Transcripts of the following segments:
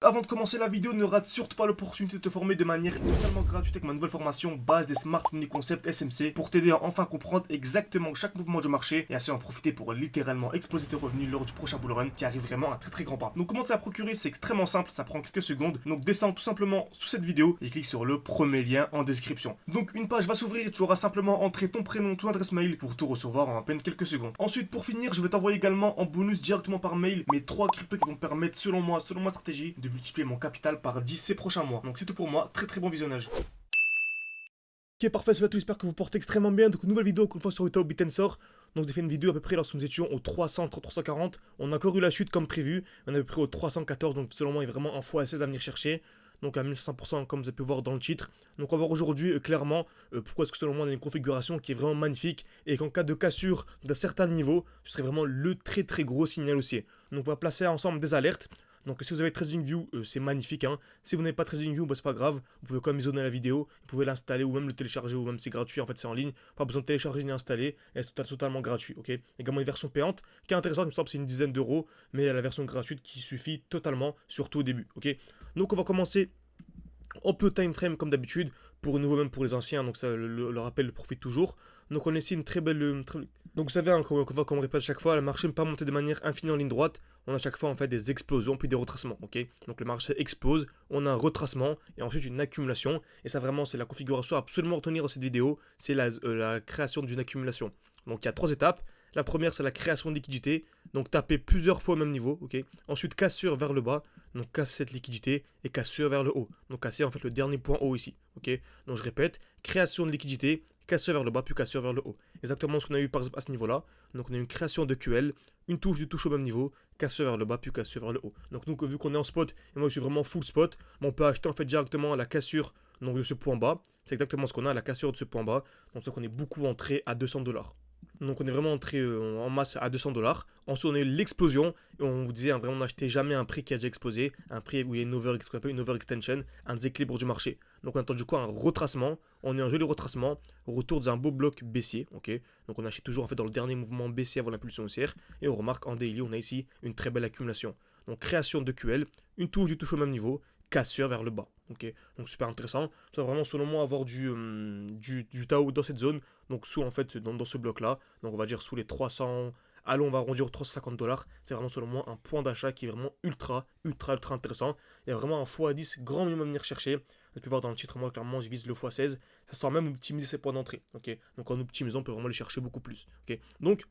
avant de commencer la vidéo, ne rate surtout pas l'opportunité de te former de manière totalement gratuite avec ma nouvelle formation base des Smart Money Concept SMC pour t'aider à enfin comprendre exactement chaque mouvement du marché et ainsi en profiter pour littéralement exploser tes revenus lors du prochain bull run qui arrive vraiment à très grand pas. Donc comment te la procurer, c'est extrêmement simple, ça prend quelques secondes. Donc descends tout simplement sous cette vidéo et clique sur le premier lien en description. Donc une page va s'ouvrir et tu auras simplement entré ton prénom, ton adresse mail pour tout recevoir en à peine quelques secondes. Ensuite, pour finir, je vais t'envoyer également en bonus directement par mail mes 3 cryptos qui vont me permettre selon moi, selon ma stratégie, de multiplier mon capital par 10 ces prochains mois. Donc c'est tout pour moi, très bon visionnage. Ok, parfait, c'est tout, j'espère que vous portez extrêmement bien. Donc nouvelle vidéo encore une fois sur Utah Bitensor. Donc j'ai fait une vidéo à peu près lorsque nous étions au 300, 340. On a encore eu la chute comme prévu. On est à peu près au 314, donc selon moi il y a vraiment un x16 à venir chercher. Donc à 1500% comme vous avez pu voir dans le titre. Donc on va voir aujourd'hui clairement pourquoi est-ce que selon moi on a une configuration qui est vraiment magnifique et qu'en cas de cassure d'un certain niveau, ce serait vraiment le très gros signal haussier. Donc on va placer ensemble des alertes. Donc si vous avez TradingView, c'est magnifique, hein. Si vous n'avez pas TradingView, bah, c'est pas grave, vous pouvez quand même visionner la vidéo, vous pouvez l'installer ou même le télécharger ou même c'est gratuit, en fait c'est en ligne, pas besoin de télécharger ni installer, et c'est totalement gratuit, ok. Également une version payante qui est intéressante, il me semble c'est une dizaine d'euros, mais il y a la version gratuite qui suffit totalement, surtout au début, ok. Donc on va commencer en peu time frame comme d'habitude, pour les nouveaux même pour les anciens, donc ça le rappel profite toujours. Donc on a ici une très belle... Donc vous savez, hein, comme on répète chaque fois, le marché ne peut pas monter de manière infinie en ligne droite. On a chaque fois en fait des explosions puis des retracements, ok. Donc le marché explose, on a un retracement et ensuite une accumulation. Et ça vraiment c'est la configuration à absolument retenir dans cette vidéo, c'est la création d'une accumulation. Donc il y a 3 étapes. La première c'est la création de liquidité, donc taper plusieurs fois au même niveau, ok. Ensuite cassure vers le bas, donc casser cette liquidité et cassure vers le haut. Donc casser en fait le dernier point haut ici, ok. Donc je répète, création de liquidité, cassure vers le bas puis cassure vers le haut. Exactement ce qu'on a eu par exemple à ce niveau là. Donc on a une création de QL, une touche du touche au même niveau, cassure vers le bas puis cassure vers le haut. Donc nous vu qu'on est en spot et moi je suis vraiment full spot, on peut acheter en fait directement la cassure donc de ce point bas. C'est exactement ce qu'on a, la cassure de ce point bas. Donc on est beaucoup entré à 200$. Donc on est vraiment entré en masse à 200$. Ensuite on a eu l'explosion et on vous disait vraiment n'achetez jamais un prix qui a déjà explosé, un prix où il y a une overextension, un déséquilibre du marché. Donc on attend du coup un retracement, on est un joli retracement, retour dans un beau bloc baissier, ok. Donc on achète toujours en fait dans le dernier mouvement baissier avant l'impulsion haussière et on remarque en daily on a ici une très belle accumulation. Donc création de QL, une touche du touche au même niveau, cassure vers le bas. Ok, donc super intéressant. Ça va vraiment selon moi avoir du Tao dans cette zone. Donc sous en fait dans ce bloc là. Donc on va dire sous les 300. Allons, on va arrondir aux 350$. C'est vraiment selon moi un point d'achat qui est vraiment ultra intéressant. Il y a vraiment un x10 grand minimum à venir chercher. Vous avez pu voir dans le titre, moi clairement je vise le x16. Ça sort même optimiser ses points d'entrée. Ok, donc en optimisant on peut vraiment les chercher beaucoup plus. Ok, donc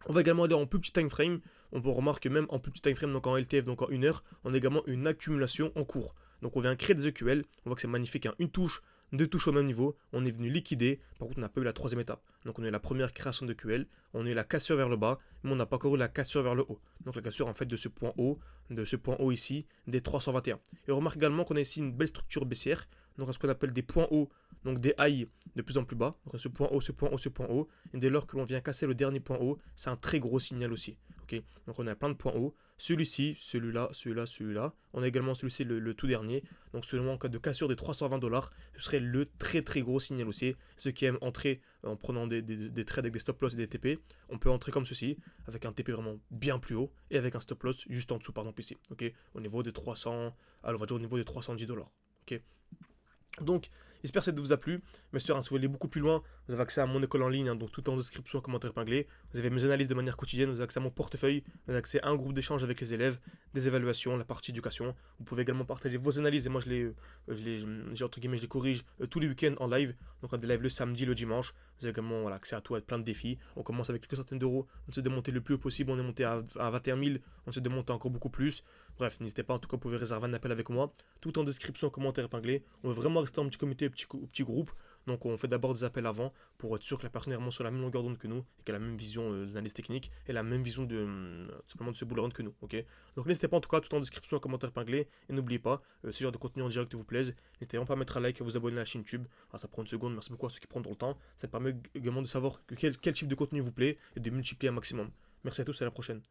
on va également aller en plus petit time frame. On peut remarquer même en plus petit time frame, donc en LTF, donc en 1 heure, on a également une accumulation en cours. Donc on vient créer des EQL, on voit que c'est magnifique, hein. Une touche, 2 touches au même niveau, on est venu liquider, par contre on n'a pas eu la 3e étape. Donc on a eu la première création de QL, on a eu la cassure vers le bas, mais on n'a pas encore eu la cassure vers le haut. Donc la cassure en fait de ce point haut ici, des 321. Et on remarque également qu'on a ici une belle structure baissière, donc à ce qu'on appelle des points hauts, donc des high de plus en plus bas. Donc ce point haut, ce point haut, ce point haut. Et dès lors que l'on vient casser le dernier point haut, c'est un très gros signal aussi. Okay, donc on a plein de points hauts. Celui-ci, celui-là, celui-là, celui-là. On a également celui-ci, le tout dernier. Donc seulement en cas de cassure des 320$, ce serait le très gros signal haussier. Ceux qui aiment entrer en prenant des trades avec des stop loss et des TP, on peut entrer comme ceci, avec un TP vraiment bien plus haut et avec un stop loss juste en dessous par exemple ici. Okay, au niveau des 300, alors on va dire au niveau des 310$. Ok. Donc, j'espère que ça vous a plu. Bien sûr, hein, si vous voulez aller beaucoup plus loin, vous avez accès à mon école en ligne, hein, donc tout en description, commentaire épinglé. Vous avez mes analyses de manière quotidienne, vous avez accès à mon portefeuille, vous avez accès à un groupe d'échange avec les élèves, des évaluations, la partie éducation. Vous pouvez également partager vos analyses et moi je les corrige tous les week-ends en live. Donc on a des lives le samedi, le dimanche. Vous avez également accès à tout, à plein de défis. On commence avec quelques centaines d'euros, on essaie de monter le plus haut possible, on est monté à 21 000, on essaie de monter encore beaucoup plus. Bref, n'hésitez pas, en tout cas vous pouvez réserver un appel avec moi, tout en description, commentaire épinglé. On veut vraiment rester en petit comité, petit groupe. Donc on fait d'abord des appels avant pour être sûr que la personne est vraiment sur la même longueur d'onde que nous et qu'elle a la même vision de l'analyse technique et la même vision simplement de ce bull run que nous. Ok. Donc n'hésitez pas en tout cas, tout en description, commentaire épinglé. Et n'oubliez pas, si ce genre de contenu en direct vous plaise, n'hésitez vraiment pas à mettre un like et à vous abonner à la chaîne YouTube. Alors, ça prend une seconde, merci beaucoup à ceux qui prendront le temps. Ça permet également de savoir quel type de contenu vous plaît et de multiplier un maximum. Merci à tous et à la prochaine.